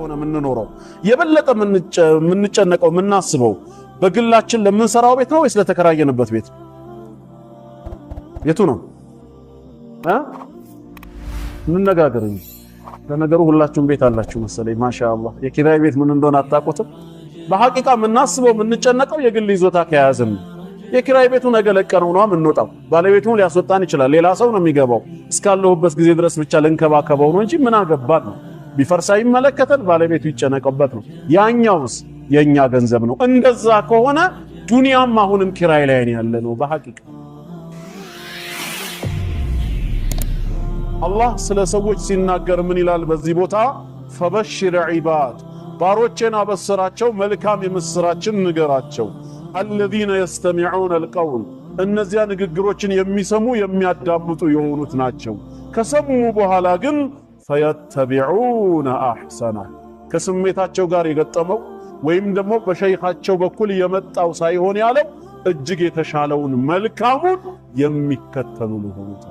ከሆነ የምንኖረው የበለጠ የምንጨነቀው የምናስበው በግላችን ለምንሰራው ቤት ነው ወይስ ለተከራየንበት ቤት? የቱ ነው? እንነጋገር እንጂ። ለነገሩ ሁላችሁም ቤት አላችሁ መሰለኝ ማሻአላህ። የኪራይ ቤት ምን እንደሆነ አታውቁትም። በሐቂቃ የምናስበው የምንጨነቀው የግል ይዞታ ከያዝን የኪራይ ቤቱ ነገ ለቀነው ነው የምንወጣው። ባለቤቱን ሊያስወጣን ይችላል፣ ሌላ ሰው ነው የሚገባው። እስካለሁበት ጊዜ ድረስ ብቻ ልንከባከበው ነው እንጂ ምን አገባን ነው። ቢፈርሳ ይመለከተን፣ ባለቤቱ ይጨነቅበት ነው። ያኛውስ የኛ ገንዘብ ነው። እንደዛ ከሆነ ዱንያም አሁንም ኪራይ ላይ ያለ ነው በሐቂቃ። አላህ ስለ ሰዎች ሲናገር ምን ይላል በዚህ ቦታ? ፈበሽር ዒባድ፣ ባሮቼን አበስራቸው፣ መልካም የምስራችን ንገራቸው። الذين يستمعون القول፣ እነዚያ ንግግሮችን የሚሰሙ የሚያዳምጡ የሆኑት ናቸው። ከሰሙ በኋላ ግን فيتبعون احسنه፣ ከስሜታቸው ጋር የገጠመው ወይም ደግሞ በሸይኻቸው በኩል የመጣው ሳይሆን ያለው እጅግ የተሻለውን መልካሙን የሚከተሉ ለሆኑት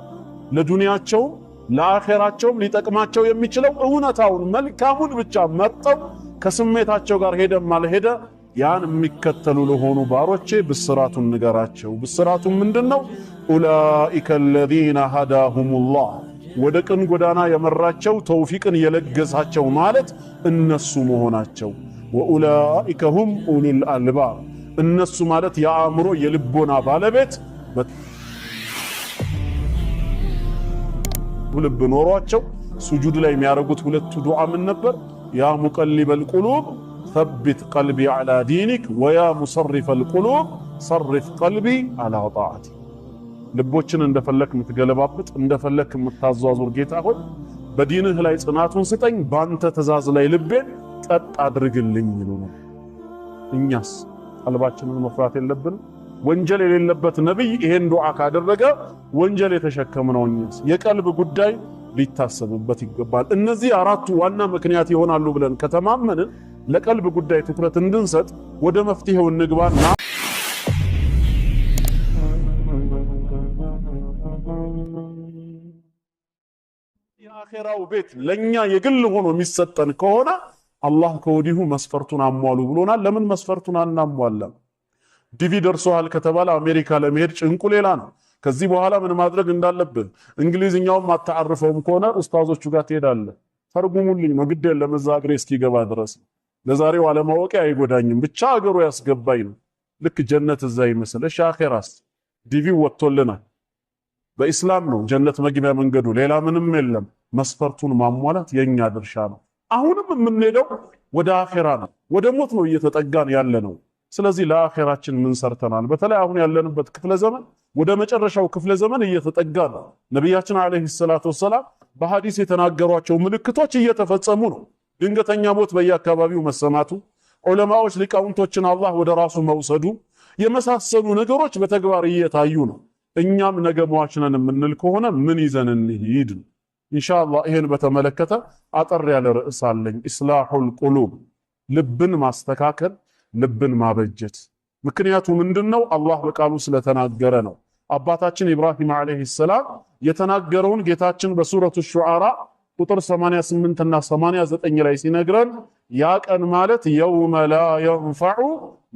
ለዱንያቸው ለአኺራቸውም ሊጠቅማቸው የሚችለው እውነታውን መልካሙን ብቻ መርጠው ከስሜታቸው ጋር ሄደም አልሄደ ያን የሚከተሉ ለሆኑ ባሮቼ ብስራቱን ንገራቸው። ብስራቱ ምንድነው? ኡላኢከ الذين هداهم الله፣ ወደ ቅን ጎዳና የመራቸው ተውፊቅን የለገሳቸው ማለት እነሱ መሆናቸው። ወኡላኢከ ሁም ኡሉል አልባብ፣ እነሱ ማለት የአእምሮ የልቦና ባለቤት ልብ ኖሯቸው ሱጁድ ላይ የሚያረጉት ሁለቱ ዱዓ ምን ነበር? ያ ሙቀሊበል ቁሉብ ثبت قلبي على دينك ويا مصرف القلوب صرف قلبي على طاعتك። ልቦችን እንደፈለክ ምትገለባብጥ እንደፈለክ ምታዟዙር ጌታ ሆይ በዲንህ ላይ ጽናቱን ስጠኝ፣ ባንተ ተዛዝ ላይ ልቤን ቀጥ አድርግልኝ ነው። እኛስ ቀልባችንን መፍራት የለብንም? ወንጀል የሌለበት ነብይ ይሄን ዱዓ ካደረገ ወንጀል የተሸከመው እኛስ የቀልብ ጉዳይ ሊታሰብበት ይገባል። እነዚህ አራቱ ዋና ምክንያት ይሆናሉ ብለን ከተማመንን ለቀልብ ጉዳይ ትኩረት እንድንሰጥ ወደ መፍትሄው እንግባና የአኺራው ቤት ለኛ የግል ሆኖ የሚሰጠን ከሆነ አላህ ከወዲሁ መስፈርቱን አሟሉ ብሎናል። ለምን መስፈርቱን አናሟላም? ዲቪ ደርሶሃል ከተባለ አሜሪካ ለመሄድ ጭንቁ ሌላ ነው። ከዚህ በኋላ ምን ማድረግ እንዳለብን እንግሊዝኛውም አታርፈውም ከሆነ ኡስታዞቹ ጋር ትሄዳለህ። ተርጉሙልኝ ነው ግድ የለም እዛ እግሬ እስኪገባ ድረስ። ለዛሬው አለማወቅ አይጎዳኝም ብቻ አገሩ ያስገባኝ ነው። ልክ ጀነት እዛ ይመስል። እሺ አኺራስ ዲቪ ወጥቶልናል። በእስላም ነው ጀነት መግቢያ መንገዱ፣ ሌላ ምንም የለም። መስፈርቱን ማሟላት የኛ ድርሻ ነው። አሁንም የምንሄደው ወደ አኺራ ነው፣ ወደ ሞት ነው እየተጠጋን ያለ ነው። ስለዚህ ለአኺራችን ምን ሰርተናል? በተለይ አሁን ያለንበት ክፍለ ዘመን ወደ መጨረሻው ክፍለ ዘመን እየተጠጋ ነው። ነብያችን አለይሂ ሰላቱ ወሰላም በሐዲስ የተናገሯቸው ምልክቶች እየተፈጸሙ ነው። ድንገተኛ ሞት በየአካባቢው መሰማቱ፣ ዑለማዎች ሊቃውንቶችን አላህ ወደ ራሱ መውሰዱ የመሳሰሉ ነገሮች በተግባር እየታዩ ነው። እኛም ነገ ሟች ነን የምንል ከሆነ ምን ይዘን እንሂድ? ኢንሻአላህ ይሄን በተመለከተ አጠር ያለ ርዕስ አለኝ። ኢስላሁል ቁሉብ፣ ልብን ማስተካከል፣ ልብን ማበጀት። ምክንያቱ ምንድነው? አላህ በቃሉ ስለተናገረ ነው። አባታችን ኢብራሂም አለይሂ ሰላም የተናገረውን ጌታችን በሱረቱ ሹዓራ ቁጥር 88 እና 89 ላይ ሲነግረን ያ ቀን ማለት የውመ ላ የንፈዑ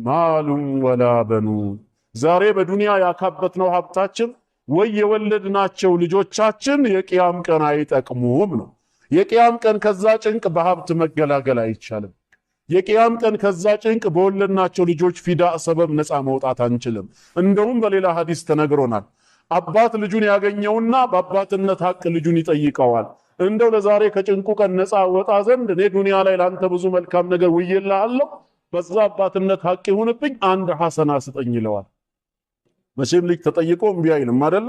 ማሉን ወላ በኑን፣ ዛሬ በዱንያ ያካበትነው ሀብታችን ወይ የወለድናቸው ልጆቻችን የቂያም ቀን አይጠቅሙም ነው። የቂያም ቀን ከዛ ጭንቅ በሀብት መገላገል አይቻልም። የቂያም ቀን ከዛ ጭንቅ በወለድናቸው ልጆች ፊዳ ሰበብ ነፃ መውጣት አንችልም። እንደውም በሌላ ሐዲስ ተነግሮናል። አባት ልጁን ያገኘውና በአባትነት ሐቅ ልጁን ይጠይቀዋል። እንደው ለዛሬ ከጭንቁ ቀን ነፃ ወጣ ዘንድ እኔ ዱንያ ላይ ላንተ ብዙ መልካም ነገር ውዬልሃለሁ፣ በዛ አባትነት ሐቅ ይሁንብኝ፣ አንድ ሐሰና ስጠኝ ይለዋል። መቼም ልጅ ተጠይቆ እምቢ አይልም አይደለ?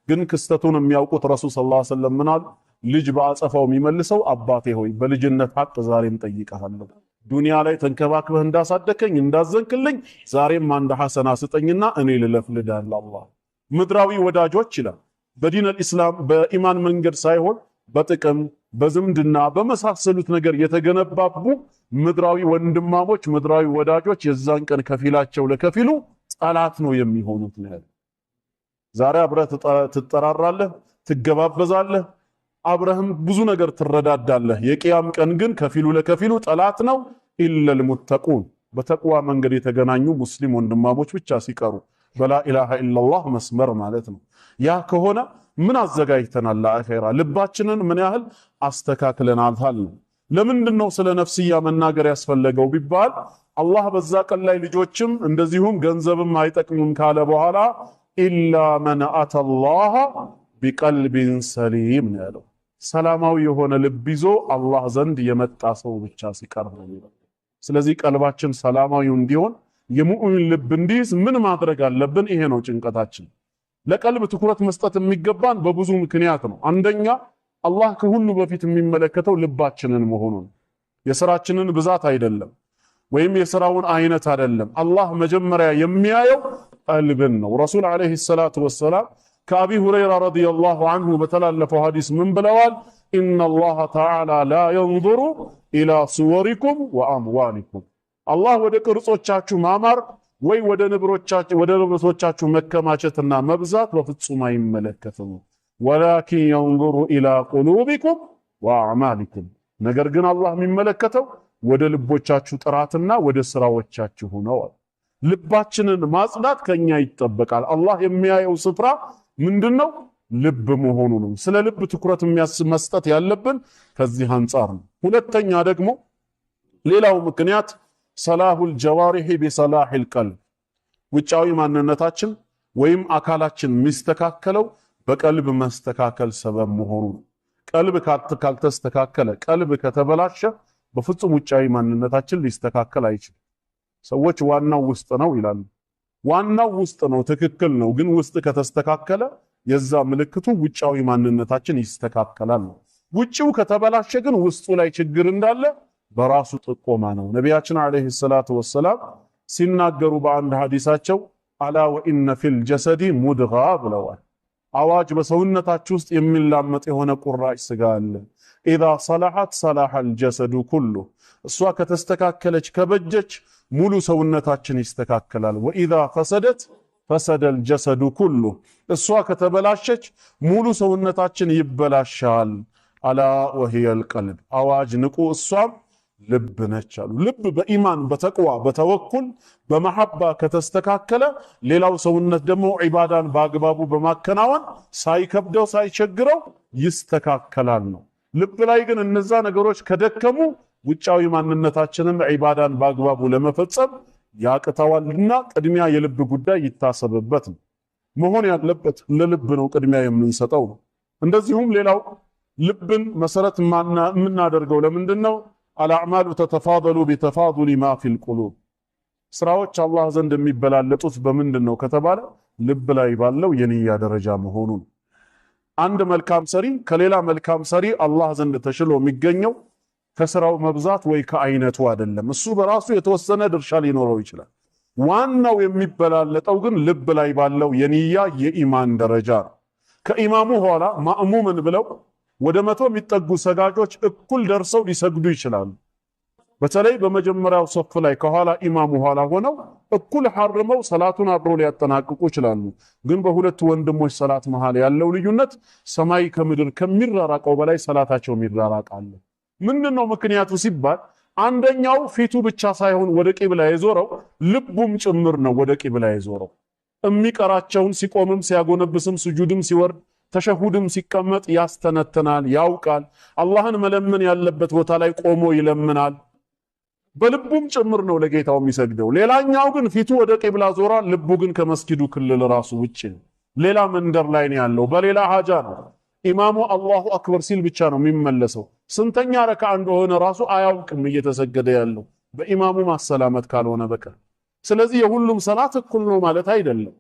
ግን ክስተቱን የሚያውቁት ረሱል ሰለላሁ ዐለይሂ ወሰለም ምን አሉ? ልጅ በአጸፋው የሚመልሰው አባቴ ሆይ በልጅነት ሐቅ ዛሬም ጠይቀሃለሁ፣ ዱንያ ላይ ተንከባክበህ እንዳሳደከኝ እንዳዘንክልኝ ዛሬም አንድ ሐሰና ስጠኝና እኔ ልለፍልዳለሁ። አላህ ምድራዊ ወዳጆች ይላል በዲነል ኢስላም በኢማን መንገድ ሳይሆን በጥቅም በዝምድና በመሳሰሉት ነገር የተገነባቡ ምድራዊ ወንድማሞች ምድራዊ ወዳጆች የዛን ቀን ከፊላቸው ለከፊሉ ጠላት ነው የሚሆኑት ነው። ዛሬ አብረህ ትጠራራለህ፣ ትገባበዛለህ፣ አብረህም ብዙ ነገር ትረዳዳለህ። የቂያም ቀን ግን ከፊሉ ለከፊሉ ጠላት ነው። ኢለል ሙተቁን በተቅዋ መንገድ የተገናኙ ሙስሊም ወንድማሞች ብቻ ሲቀሩ በላ ኢላሃ ኢላላህ መስመር ማለት ነው። ያ ከሆነ ምን አዘጋጅተናል ለአኺራ? ልባችንን ምን ያህል አስተካክለናል ነው። ለምንድነው ስለ ነፍስያ መናገር ያስፈለገው ቢባል አላህ በዛ ቀን ላይ ልጆችም እንደዚሁም ገንዘብም አይጠቅምም ካለ በኋላ ኢላ መን አተላህ ቢቀልቢን ሰሊም ነው ያለው። ሰላማዊ የሆነ ልብ ይዞ አላህ ዘንድ የመጣ ሰው ብቻ ሲቀር ነው የሚለው። ስለዚህ ቀልባችን ሰላማዊ እንዲሆን የሙእሚን ልብ እንዲይዝ ምን ማድረግ አለብን? ይሄ ነው ጭንቀታችን። ለቀልብ ትኩረት መስጠት የሚገባን በብዙ ምክንያት ነው። አንደኛ አላህ ከሁሉ በፊት የሚመለከተው ልባችንን መሆኑን፣ የሥራችንን ብዛት አይደለም ወይም የሥራውን አይነት አይደለም። አላህ መጀመሪያ የሚያየው ቀልብን ነው። ረሱል አለይሂ ሰላቱ ወሰላም ከአቢ ሁረይራ ረዲየላሁ ዐንሁ በተላለፈው ሐዲስ ምን ብለዋል? ኢነላህ ተዓላ ላ የንዙሩ ኢላ ሱወሪኩም ወአምዋሊኩም። አላህ ወደ ቅርጾቻችሁ ማማር ወይ ወደ ንብረቶቻችሁ መከማቸትና መብዛት በፍጹም አይመለከትም። ወላኪን የንዙሩ ኢላ ቁሉቢኩም ወአዕማሊኩም። ነገር ግን አላህ የሚመለከተው ወደ ልቦቻችሁ ጥራትና ወደ ስራዎቻችሁ ነው። ልባችንን ማጽዳት ከኛ ይጠበቃል። አላህ የሚያየው ስፍራ ምንድነው? ልብ መሆኑ ነው። ስለ ልብ ትኩረት መስጠት ያለብን ከዚህ አንጻር ነው። ሁለተኛ ደግሞ ሌላው ምክንያት ሰላሁል ጀዋሪሂ ቢሰላሂል ቀልብ፣ ውጫዊ ማንነታችን ወይም አካላችን የሚስተካከለው በቀልብ መስተካከል ሰበብ መሆኑ ነው። ቀልብ ካልተስተካከለ፣ ቀልብ ከተበላሸ በፍጹም ውጫዊ ማንነታችን ሊስተካከል አይችልም። ሰዎች ዋናው ውስጥ ነው ይላሉ። ዋናው ውስጥ ነው፣ ትክክል ነው። ግን ውስጥ ከተስተካከለ የዛ ምልክቱ ውጫዊ ማንነታችን ይስተካከላል ነው። ውጪው ከተበላሸ ግን ውስጡ ላይ ችግር እንዳለ በራሱ ጥቆማ ነው። ነቢያችን አለይሂ ሰላቱ ወሰላም ሲናገሩ በአንድ ሐዲሳቸው አላ ወኢነ ፊል ጀሰዲ ሙድጋ ብለዋል። አዋጅ በሰውነታችሁ ውስጥ የሚላመጥ የሆነ ቁራጭ ስጋ አለ። ኢዛ ሰላሐት ሰላሐል ጀሰዱ ኩሉ፣ እሷ ከተስተካከለች ከበጀች ሙሉ ሰውነታችን ይስተካከላል። ወኢዛ ፈሰደት ፈሰደል ጀሰዱ ኩሉ፣ እሷ ከተበላሸች ሙሉ ሰውነታችን ይበላሻል። አላ ወሂየል ቀልብ፣ አዋጅ ንቁ፣ እሷም ልብ ነች አሉ። ልብ በኢማን በተቅዋ በተወኩል በመሐባ ከተስተካከለ ሌላው ሰውነት ደግሞ ዒባዳን በአግባቡ በማከናወን ሳይከብደው ሳይቸግረው ይስተካከላል ነው። ልብ ላይ ግን እነዛ ነገሮች ከደከሙ ውጫዊ ማንነታችንን ዒባዳን በአግባቡ ለመፈጸም ያቅተዋልና ቅድሚያ የልብ ጉዳይ ይታሰብበት ነው። መሆን ያለበት ለልብ ነው ቅድሚያ የምንሰጠው ነው። እንደዚሁም ሌላው ልብን መሰረት የምናደርገው ለምንድን ነው? አልአዕማሉ ተተፋደሉ ቢተፋዱሊ ማ ፊል ቁሉብ፣ ስራዎች አላህ ዘንድ የሚበላለጡት በምንድን ነው ከተባለ ልብ ላይ ባለው የንያ ደረጃ መሆኑ ነው። አንድ መልካም ሰሪ ከሌላ መልካም ሰሪ አላህ ዘንድ ተሽሎ የሚገኘው ከስራው መብዛት ወይ ከአይነቱ አይደለም። እሱ በራሱ የተወሰነ ድርሻ ሊኖረው ይችላል። ዋናው የሚበላለጠው ግን ልብ ላይ ባለው የንያ የኢማን ደረጃ ነው። ከኢማሙ ኋላ ማእሙምን ብለው ወደ 100 የሚጠጉ ሰጋጆች እኩል ደርሰው ሊሰግዱ ይችላሉ። በተለይ በመጀመሪያው ሶፍ ላይ ከኋላ ኢማሙ ኋላ ሆነው እኩል ሐርመው ሰላቱን አብሮ ሊያጠናቅቁ ይችላሉ። ግን በሁለት ወንድሞች ሰላት መሃል ያለው ልዩነት ሰማይ ከምድር ከሚራራቀው በላይ ሰላታቸው ይራራቃል። ምንድነው ምክንያቱ ሲባል አንደኛው ፊቱ ብቻ ሳይሆን ወደ ቂብላ የዞረው ልቡም ጭምር ነው ወደ ቂብላ የዞረው። የሚቀራቸውን ሲቆምም ሲያጎነብስም ስጁድም ሲወርድ ተሸሁድም ሲቀመጥ ያስተነተናል፣ ያውቃል። አላህን መለመን ያለበት ቦታ ላይ ቆሞ ይለምናል። በልቡም ጭምር ነው ለጌታው የሚሰግደው። ሌላኛው ግን ፊቱ ወደ ቂብላ ዞሯል፣ ልቡ ግን ከመስጊዱ ክልል ራሱ ውጪ ነው። ሌላ መንደር ላይ ነው ያለው፣ በሌላ ሀጃ ነው። ኢማሙ አላሁ አክበር ሲል ብቻ ነው የሚመለሰው። ስንተኛ ረካ እንደሆነ ራሱ አያውቅም እየተሰገደ ያለው በኢማሙ ማሰላመት ካልሆነ በቀር። ስለዚህ የሁሉም ሰላት እኩል ነው ማለት አይደለም።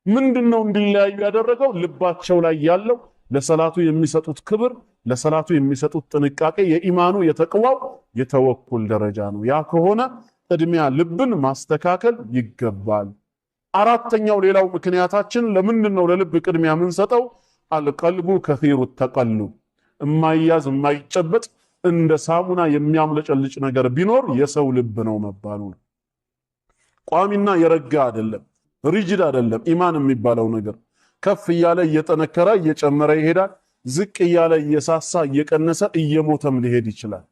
ምንድነው እንዲለያዩ ያደረገው? ልባቸው ላይ ያለው ለሰላቱ የሚሰጡት ክብር፣ ለሰላቱ የሚሰጡት ጥንቃቄ፣ የኢማኑ የተቅዋው የተወኩል ደረጃ ነው። ያ ከሆነ ቅድሚያ ልብን ማስተካከል ይገባል። አራተኛው ሌላው ምክንያታችን ለምንድነው ለልብ ቅድሚያ የምንሰጠው? አልቀልቡ ከሲሩ ተቀሉብ፣ የማይያዝ የማይጨበጥ እንደ ሳሙና የሚያምለጨልጭ ነገር ቢኖር የሰው ልብ ነው መባሉ ነው። ቋሚና የረጋ አይደለም፣ ሪጅድ አይደለም። ኢማን የሚባለው ነገር ከፍ እያለ እየጠነከረ እየጨመረ ይሄዳል። ዝቅ እያለ እየሳሳ እየቀነሰ እየሞተም ሊሄድ ይችላል።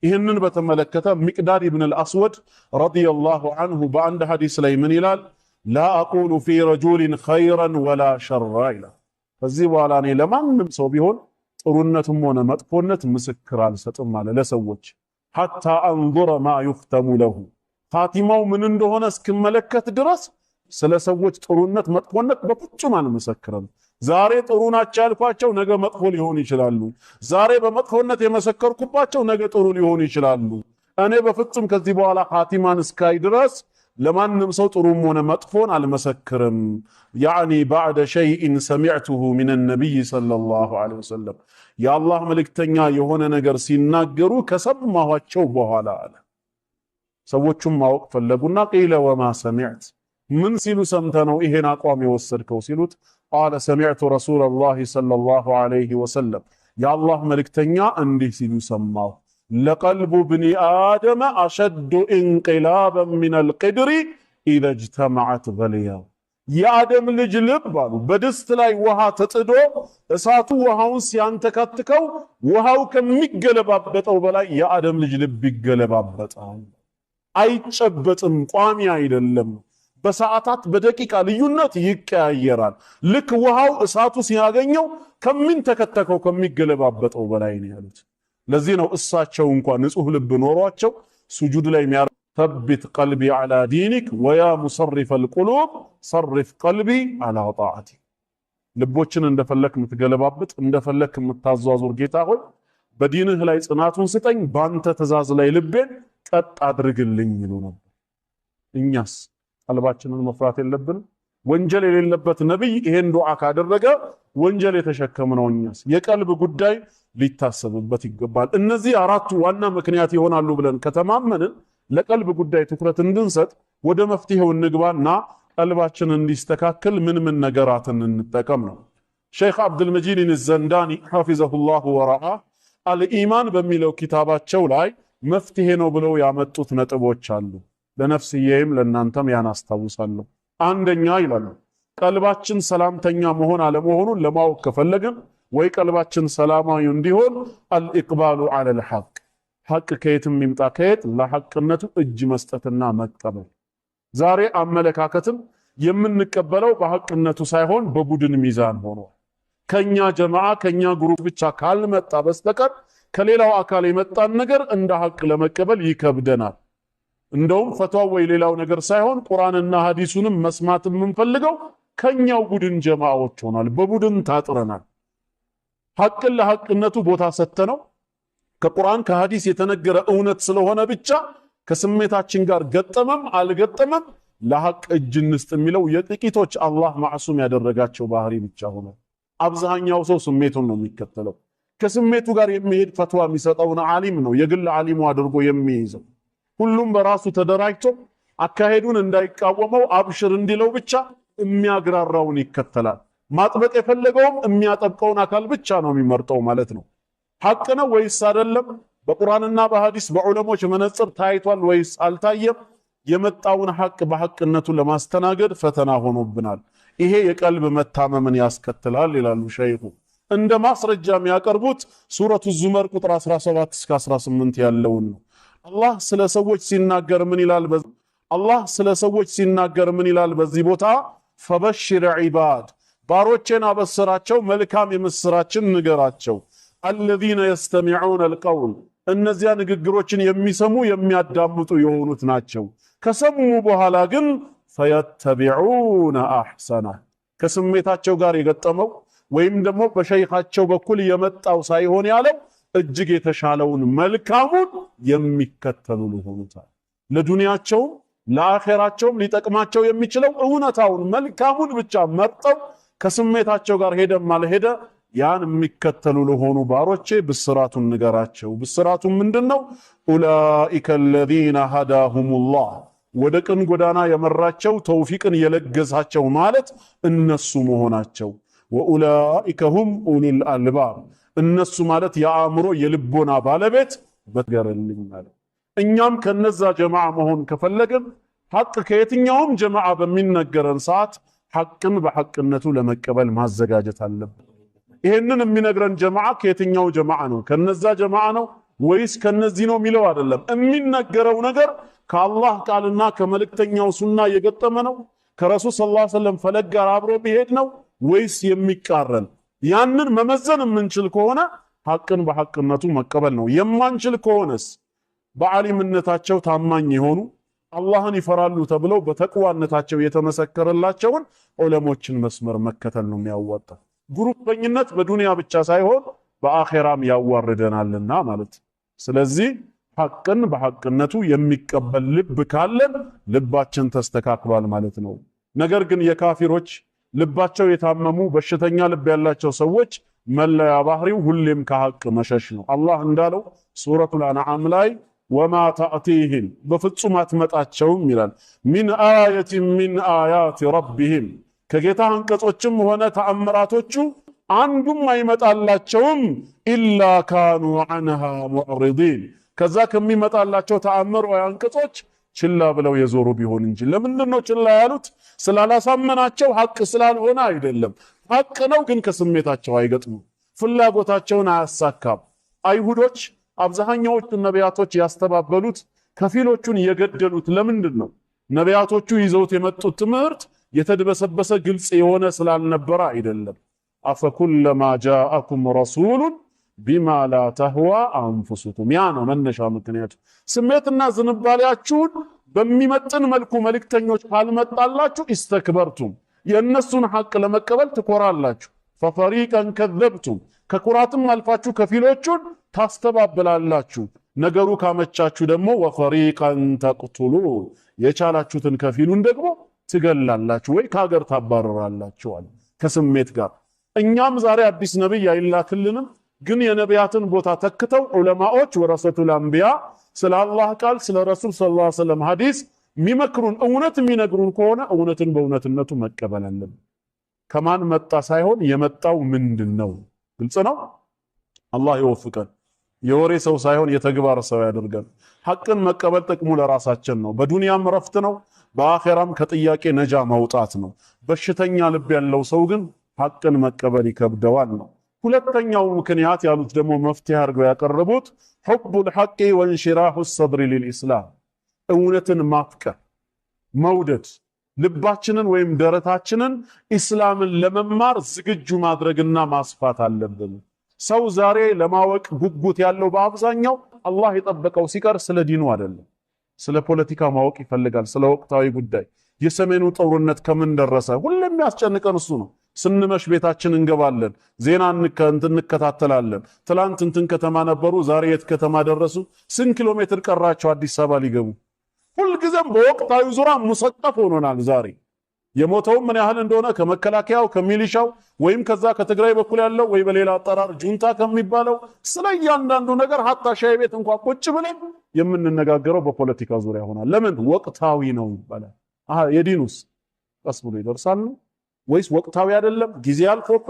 ይህንን በተመለከተ ሚቅዳድ ኢብን አልአስወድ ረዲየላሁ ዐንሁ በአንድ ሐዲስ ላይ ምን ይላል? ላ አቁሉ ፊ ረጁሊን ኸይረን ወላ ሸራ ይላል። ከዚህ በኋላ እኔ ለማንም ሰው ቢሆን ጥሩነትም ሆነ መጥፎነት ምስክር አልሰጥም አለ ለሰዎች ሐታ አንዙረ ማ ዩኽተሙ ለሁ ኻቲማው ምን እንደሆነ እስክመለከት ድረስ ስለ ሰዎች ጥሩነት መጥፎነት በፍጹም አልመሰክርም። ዛሬ ጥሩ ናቸው ያልኳቸው ነገ መጥፎ ሊሆኑ ይችላሉ። ዛሬ በመጥፎነት የመሰከርኩባቸው ነገ ጥሩ ሊሆኑ ይችላሉ። እኔ በፍጹም ከዚህ በኋላ ኻቲማን እስካይ ድረስ ለማንም ሰው ጥሩም ሆነ መጥፎን አልመሰክርም። ያዕኒ ባዕደ ሸይኢን ሰሚዕቱሁ ሚን ነቢይ ሰለላሁ ዐለይሂ ወሰለም የአላህ መልእክተኛ የሆነ ነገር ሲናገሩ ከሰማኋቸው በኋላ አለ። ሰዎቹም ማወቅ ፈለጉና ቂለ ወማ ሰሚዕት ምን ሲሉ ሰምተ ነው ይሄን አቋም የወሰድከው ሲሉት ቃለ ሰሚዕቱ ረሱለላሂ ሰለላሁ ዐለይሂ ወሰለም የአላህ መልእክተኛ እንዲህ ሲሉ ሰማሁ ለቀልቡ ብኒ አደመ አሸዱ እንቅላበን ሚነል ቅድሪ ኢዘ እጅተመዐት በልያው የአደም ልጅ ልብ አሉ በድስት ላይ ውሃ ተጥዶ እሳቱ ውሃውን ሲያንተካትከው ውሃው ከሚገለባበጠው በላይ የአደም ልጅ ልብ ይገለባበጣል። አይጨበጥም፣ ቋሚ አይደለም። በሰዓታት በደቂቃ ልዩነት ይቀያየራል። ልክ ውሃው እሳቱ ሲያገኘው ከሚንተከተከው ከሚገለባበጠው በላይ ነው ያሉት። ለዚህ ነው እሳቸው እንኳን ንጹህ ልብ ኖሯቸው ሱጁድ ላይ ተቢት ቀልቢ ዐላ ዲኒክ ወያ ሙሰሪፈል ቁሉብ ሰሪፍ ቀልቢ ዐላ ጣዓቲክ። ልቦችን እንደፈለክ የምትገለባብጥ እንደፈለክ የምታዟዙር ጌታ ሆይ በዲንህ ላይ ጽናቱን ስጠኝ፣ ባንተ ትእዛዝ ላይ ልቤን ቀጥ አድርግልኝ ይሉ ነበር። እኛስ ቀልባችንን መፍራት የለብንም? ወንጀል የሌለበት ነብይ ይሄን ዱዓ ካደረገ ወንጀል የተሸከምነው እኛስ? የቀልብ ጉዳይ ሊታሰብበት ይገባል። እነዚህ አራቱ ዋና ምክንያት ይሆናሉ ብለን ከተማመንን ለቀልብ ጉዳይ ትኩረት እንድንሰጥ ወደ መፍትሄው እንግባና ቀልባችን እንዲስተካከል ምን ነገራትን እንጠቀም ነው። ሼክ አብዱልመጂድ ዘንዳኒ ሐፊዘሁላሁ ወረአህ አልኢማን በሚለው ኪታባቸው ላይ መፍትሄ ነው ብለው ያመጡት ነጥቦች አሉ። ለነፍስዬም ለእናንተም ያን አስታውሳለሁ። አንደኛ ይላሉ ቀልባችን ሰላምተኛ መሆን አለመሆኑን ለማወቅ ከፈለግን ወይ ቀልባችን ሰላማዊ እንዲሆን አልኢቅባሉ ዐለል ሐቅ ሐቅ ከየትም ይምጣ ከየት ለሐቅነቱ እጅ መስጠትና መቀበል። ዛሬ አመለካከትም የምንቀበለው በሐቅነቱ ሳይሆን በቡድን ሚዛን ሆኗል። ከኛ ጀማዓ ከኛ ግሩፕ ብቻ ካልመጣ በስተቀር ከሌላው አካል የመጣን ነገር እንደ ሐቅ ለመቀበል ይከብደናል። እንደውም ፈትዋው ወይ ሌላው ነገር ሳይሆን ቁርአንና ሐዲሱንም መስማት የምንፈልገው ከኛው ቡድን ጀማዓዎች ሆናል። በቡድን ታጥረናል። ሐቅን ለሐቅነቱ ቦታ ሰጥተነው ከቁርአን ከሐዲስ የተነገረ እውነት ስለሆነ ብቻ ከስሜታችን ጋር ገጠመም አልገጠመም ለሐቅ እጅ እንስጥ የሚለው የጥቂቶች አላህ ማዕሱም ያደረጋቸው ባህሪ ብቻ ሆነ። አብዛኛው ሰው ስሜቱን ነው የሚከተለው። ከስሜቱ ጋር የሚሄድ ፈትዋ የሚሰጠውን ዓሊም ነው የግል ዓሊሙ አድርጎ የሚይዘው። ሁሉም በራሱ ተደራጅቶ አካሄዱን እንዳይቃወመው አብሽር እንዲለው ብቻ የሚያግራራውን ይከተላል። ማጥበቅ የፈለገውም የሚያጠብቀውን አካል ብቻ ነው የሚመርጠው ማለት ነው። ሐቅ ነው ወይስ አይደለም? በቁርአንና በሐዲስ በዑለሞች መነጽር ታይቷል ወይስ አልታየም? የመጣውን ሐቅ በሐቅነቱ ለማስተናገድ ፈተና ሆኖብናል። ይሄ የቀልብ መታመምን ያስከትላል ይላሉ ሸይኹ። እንደ ማስረጃ የሚያቀርቡት ሱረቱ ዙመር ቁጥር 17 እስከ 18 ያለውን ነው። አላህ ስለ ሰዎች ሲናገር ምን ይላል በዚህ ቦታ? ፈበሽር ዒባድ ባሮቼን አበስራቸው፣ መልካም የምስራችን ንገራቸው። አለዚነ የስተሚዑነ አልቀውል እነዚያ ንግግሮችን የሚሰሙ የሚያዳምጡ የሆኑት ናቸው። ከሰሙ በኋላ ግን ፈየተቢዑነ አሕሰና ከስሜታቸው ጋር የገጠመው ወይም ደግሞ በሸይኻቸው በኩል የመጣው ሳይሆን ያለው እጅግ የተሻለውን መልካሙን የሚከተሉ ሆኑታል። ለዱንያቸውም ለአኼራቸውም ሊጠቅማቸው የሚችለው እውነታውን መልካሙን ብቻ መርጠው ከስሜታቸው ጋር ሄደም አልሄደ ያን የሚከተሉ ለሆኑ ባሮቼ ብስራቱን ንገራቸው። ብስራቱ ምንድነው? ኡላኢከ አለዚነ ሀዳሁሙላህ ወደ ቅን ጎዳና የመራቸው ተውፊቅን የለገሳቸው ማለት እነሱ መሆናቸው። ወኡላኢከ ሁም ኡሉል አልባብ እነሱ ማለት የአእምሮ የልቦና ባለቤት በትገርልኝ ማለት። እኛም ከነዛ ጀማዓ መሆን ከፈለግን ሐቅ ከየትኛውም ጀማዓ በሚነገረን ሰዓት ሐቅን በሐቅነቱ ለመቀበል ማዘጋጀት አለብን። ይሄንን የሚነግረን ጀማዓ ከየትኛው ጀማዓ ነው? ከነዛ ጀማዓ ነው ወይስ ከነዚህ ነው የሚለው አይደለም። የሚነገረው ነገር ከአላህ ቃልና ከመልእክተኛው ሱና የገጠመ ነው? ከረሱል ሰለላሁ ዐለይሂ ወሰለም ፈለግ ጋር አብሮ ቢሄድ ነው ወይስ የሚቃረን? ያንን መመዘን የምንችል ከሆነ ሐቅን በሐቅነቱ መቀበል ነው። የማንችል ከሆነስ በዓሊምነታቸው ታማኝ የሆኑ አላህን ይፈራሉ ተብለው በተቅዋነታቸው የተመሰከረላቸውን ዑለሞችን መስመር መከተል ነው የሚያዋጣው። ግሩፕኝነት በዱንያ ብቻ ሳይሆን በአኼራም ያዋርደናልና ማለት። ስለዚህ ሐቅን በሐቅነቱ የሚቀበል ልብ ካለን ልባችን ተስተካክሏል ማለት ነው። ነገር ግን የካፊሮች ልባቸው የታመሙ በሽተኛ ልብ ያላቸው ሰዎች መለያ ባህሪው ሁሌም ከሐቅ መሸሽ ነው። አላህ እንዳለው ሱረቱል አንዓም ላይ ወማ ተእቲህም በፍጹም አትመጣቸውም ይላል ሚን አየትን ሚን አያት ረቢህም ከጌታ አንቀጾችም ሆነ ተአምራቶቹ አንዱም አይመጣላቸውም ኢላ ካኑ ዐንሃ ሙዕሪዲን ከዛ ከሚመጣላቸው ተአምር ወይ አንቀጾች ችላ ብለው የዞሩ ቢሆን እንጂ። ለምንድን ነው ችላ ያሉት? ስላላሳመናቸው ሐቅ ስላልሆነ አይደለም። ሐቅ ነው ግን ከስሜታቸው አይገጥሙ፣ ፍላጎታቸውን አያሳካም። አይሁዶች አብዛኛዎቹ ነቢያቶች ያስተባበሉት ከፊሎቹን የገደሉት ለምንድን ነው? ነቢያቶቹ ይዘውት የመጡት ትምህርት የተድበሰበሰ ግልጽ የሆነ ስላልነበረ አይደለም። አፈኩለማ ጃአኩም ረሱሉን ቢማ ላ ተህዋ አንፉሱኩም ያ ነው መነሻ ምክንያቱ። ስሜትና ዝንባሌያችሁን በሚመጥን መልኩ መልእክተኞች ካልመጣላችሁ ኢስተክበርቱም የእነሱን ሐቅ ለመቀበል ትኮራላችሁ። ፈፈሪቀን ከዘብቱም ከኩራትም አልፋችሁ ከፊሎቹን ታስተባብላላችሁ። ነገሩ ካመቻችሁ ደግሞ ወፈሪቀን ተቅቱሉን የቻላችሁትን ከፊሉን ደግሞ ትገላላችሁ ወይ ከሀገር ታባረራላችሁ አለ ከስሜት ጋር። እኛም ዛሬ አዲስ ነብይ አይላክልንም፣ ግን የነቢያትን ቦታ ተክተው ዑለማዎች ወረሰቱል አንቢያ ስለ አላህ ቃል ስለ ረሱል ሰለላሁ ዐለይሂ ወሰለም ሐዲስ የሚመክሩን እውነት የሚነግሩን ከሆነ እውነትን በእውነትነቱ መቀበል አለብን። ከማን መጣ ሳይሆን የመጣው ምንድነው? ግልጽ ነው። አላህ ይወፍቀን። የወሬ ሰው ሳይሆን የተግባር ሰው ያደርገን። ሐቅን መቀበል ጥቅሙ ለራሳችን ነው። በዱንያም ረፍት ነው፣ በአኼራም ከጥያቄ ነጃ መውጣት ነው። በሽተኛ ልብ ያለው ሰው ግን ሐቅን መቀበል ይከብደዋል ነው። ሁለተኛው ምክንያት ያሉት ደግሞ መፍትሄ አድርገው ያቀረቡት ሑቡል ሐቂ ወንሽራሁ ሰድሪ ሊልኢስላም እውነትን ማፍቀር መውደድ፣ ልባችንን ወይም ደረታችንን ኢስላምን ለመማር ዝግጁ ማድረግና ማስፋት አለብን። ሰው ዛሬ ለማወቅ ጉጉት ያለው በአብዛኛው አላህ የጠበቀው ሲቀር ስለ ዲኑ አይደለም። ስለ ፖለቲካ ማወቅ ይፈልጋል፣ ስለ ወቅታዊ ጉዳይ። የሰሜኑ ጦርነት ከምን ደረሰ? ሁሌም ያስጨንቀን እሱ ነው። ስንመሽ ቤታችን እንገባለን፣ ዜና እንከታተላለን። ትላንት እንትን ከተማ ነበሩ፣ ዛሬ የት ከተማ ደረሱ? ስንት ኪሎ ሜትር ቀራቸው አዲስ አበባ ሊገቡ? ሁልጊዜም በወቅታዊ ዙሪያ ሙሰጠፍ ሆኖናል። ዛሬ የሞተው ምን ያህል እንደሆነ ከመከላከያው ከሚሊሻው ወይም ከዛ ከትግራይ በኩል ያለው ወይ በሌላ አጠራር ጁንታ ከሚባለው ስለ እያንዳንዱ ነገር ሀታ ሻይ ቤት እንኳን ቁጭ ብለን የምንነጋገረው በፖለቲካ ዙሪያ ሆናል። ለምን? ወቅታዊ ነው ይባላል። የዲኑስ ቀስ ብሎ ይደርሳል ነው ወይስ ወቅታዊ አይደለም? ጊዜ አልፎበት